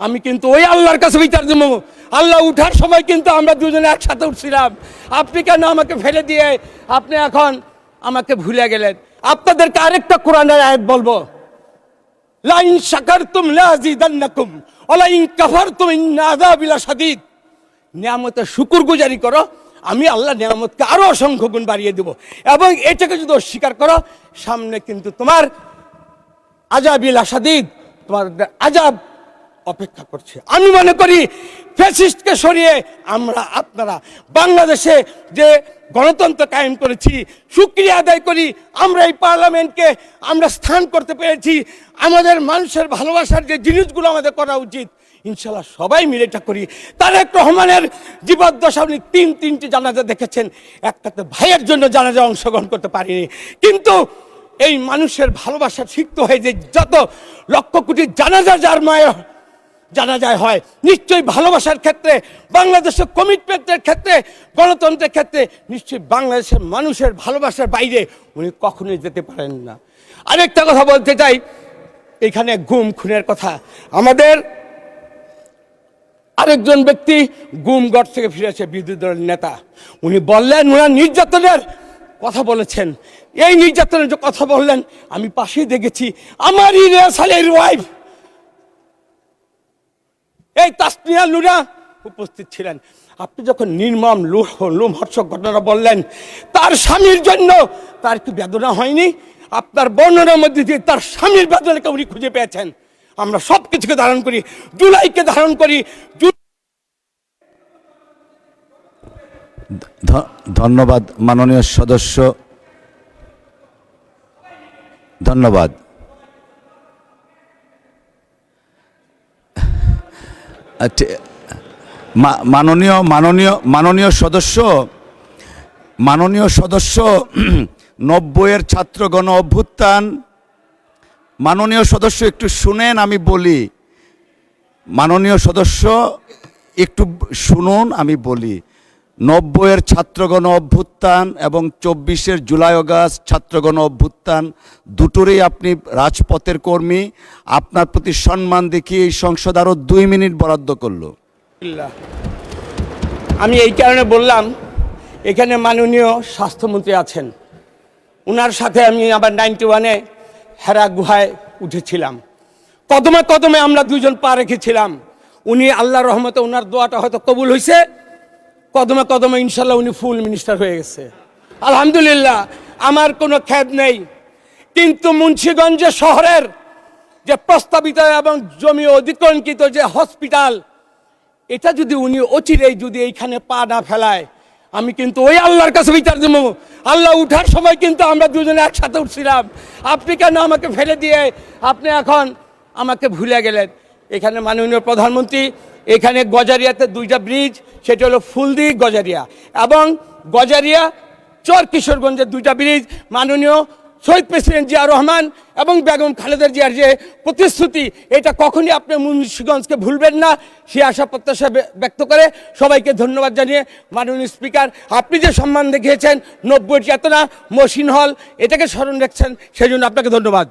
আমি কিন্তু ওই আল্লাহর কাছে বিচার দেবো। আল্লাহ উঠার সময় কিন্তু আমরা দুজনে একসাথে উঠছিলাম। আপনি কেন আমাকে ফেলে দিয়ে আপনি এখন আমাকে ভুলে গেলেন? আপনাদেরকে আরেকটা কোরআনের আয়াত বলবো, লাইন শাকারতুম লাযিদান্নাকুম ওয়া লাইন কাফারতুম ইন্না আযাবি লাশাদীদ। নিয়ামতের শুকরগুজারি করো, আমি আল্লাহ নিয়ামতকে আরো অসংখ্য গুণ বাড়িয়ে দেব, এবং এটাকে যদি অস্বীকার করো সামনে কিন্তু তোমার আযাবি লাশাদীদ, তোমার আযাব অপেক্ষা করছে। আমি মনে করি ফ্যাসিস্টকে সরিয়ে আমরা আপনারা বাংলাদেশে যে গণতন্ত্র কায়েম করেছি, শুকরিয়া আদায় করি আমরা এই পার্লামেন্টকে আমরা স্থান করতে পেরেছি। আমাদের মানুষের ভালোবাসার যে জিনিসগুলো আমাদের করা উচিত, ইনশাল্লাহ সবাই মিলে এটা করি। তারেক রহমানের জীবদ্দশা আপনি তিনটি জানাজা দেখেছেন, একটাতে ভাইয়ের জন্য জানাজা অংশগ্রহণ করতে পারিনি, কিন্তু এই মানুষের ভালোবাসা সিক্ত হয়ে যে যত লক্ষ কোটি জানাজা যার মায়ের জানাজায় হয়, নিশ্চয়ই ভালোবাসার ক্ষেত্রে, বাংলাদেশের কমিটমেন্টের ক্ষেত্রে, গণতন্ত্রের ক্ষেত্রে নিশ্চয়ই বাংলাদেশের মানুষের ভালোবাসার বাইরে উনি কখনোই যেতে পারেন না। আরেকটা কথা বলতে চাই, এখানে গুম খুনের কথা। আমাদের আরেকজন ব্যক্তি গুমগড় থেকে ফিরেছে, বিরোধী দলের নেতা, উনি বললেন ওনার নির্যাতনের কথা বলেছেন। এই নির্যাতনের যে কথা বললেন আমি পাশেই দেখেছি, আমারই রেসালের ওয়াইফ এই তাসনিয়া নুরা উপস্থিত ছিলেন। আপনি যখন নির্মম লোমহর্ষক ঘটনা বললেন, তার স্বামীর জন্য তার কি বেদনা হয়নি? আপনার বর্ণনার মধ্যে দিয়ে তার স্বামীর বেদনাকে উনি খুঁজে পেয়েছেন। আমরা সব কিছুকে ধারণ করি, জুলাইকে ধারণ করি। ধন্যবাদ মাননীয় সদস্য, ধন্যবাদ। মাননীয় সদস্য 90-এর ছাত্র গণ অভ্যুত্থান। মাননীয় সদস্য একটু শুনেন, আমি বলি। মাননীয় সদস্য একটু শুনুন, আমি বলি। 90-এর ছাত্র গণ অভ্যুত্থান এবং 24-এর জুলাই অগাস্ট ছাত্র গণ অভ্যুত্থান দুটোরই আপনি রাজপথের কর্মী। আপনার প্রতি সম্মান দেখিয়ে এই সংসদ আরও 2 মিনিট বরাদ্দ করলো। আমি এই কারণে বললাম, এখানে মাননীয় স্বাস্থ্যমন্ত্রী আছেন, ওনার সাথে আমি আবার 91-এ হেরা গুহায় উঠেছিলাম। কদমে কদমে আমরা দুজন পা রেখেছিলাম। উনি আল্লাহর রহমতে ওনার দোয়াটা হয়তো কবুল হয়েছে, কদমে কদমে ইনশাল্লাহ উনি ফুল মিনিস্টার হয়ে গেছে, আলহামদুলিল্লাহ। আমার কোনো খেদ নেই, কিন্তু মুন্সিগঞ্জ শহরের যে প্রস্তাবিত এবং জমি অধিগ্রহণকৃত যে হসপিটাল, এটা যদি উনি অচিরেই যদি এইখানে পা না ফেলায়, আমি কিন্তু ওই আল্লাহর কাছে বিচার দেবো। আল্লাহ উঠার সময় কিন্তু আমরা দুজনে একসাথে উঠছিলাম। আপনি কেন আমাকে ফেলে দিয়ে আপনি এখন আমাকে ভুলে গেলেন? এখানে মাননীয় প্রধানমন্ত্রী, এখানে গজারিয়াতে 2টা ব্রিজ, সেটা হলো ফুলদি গজারিয়া এবং গজারিয়া চর কিশোরগঞ্জের 2টা ব্রিজ। মাননীয় শহীদ প্রেসিডেন্ট জিয়া রহমান এবং বেগম খালেদা জিয়ার যে প্রতিশ্রুতি, এটা কখনই আপনি মুন্সিগঞ্জকে ভুলবেন না, সে আশা প্রত্যাশা ব্যক্ত করে সবাইকে ধন্যবাদ জানিয়ে, মাননীয় স্পিকার আপনি যে সম্মান দেখিয়েছেন 90 চেতনা মহসিন হল এটাকে স্মরণ রাখছেন, সেই জন্য আপনাকে ধন্যবাদ।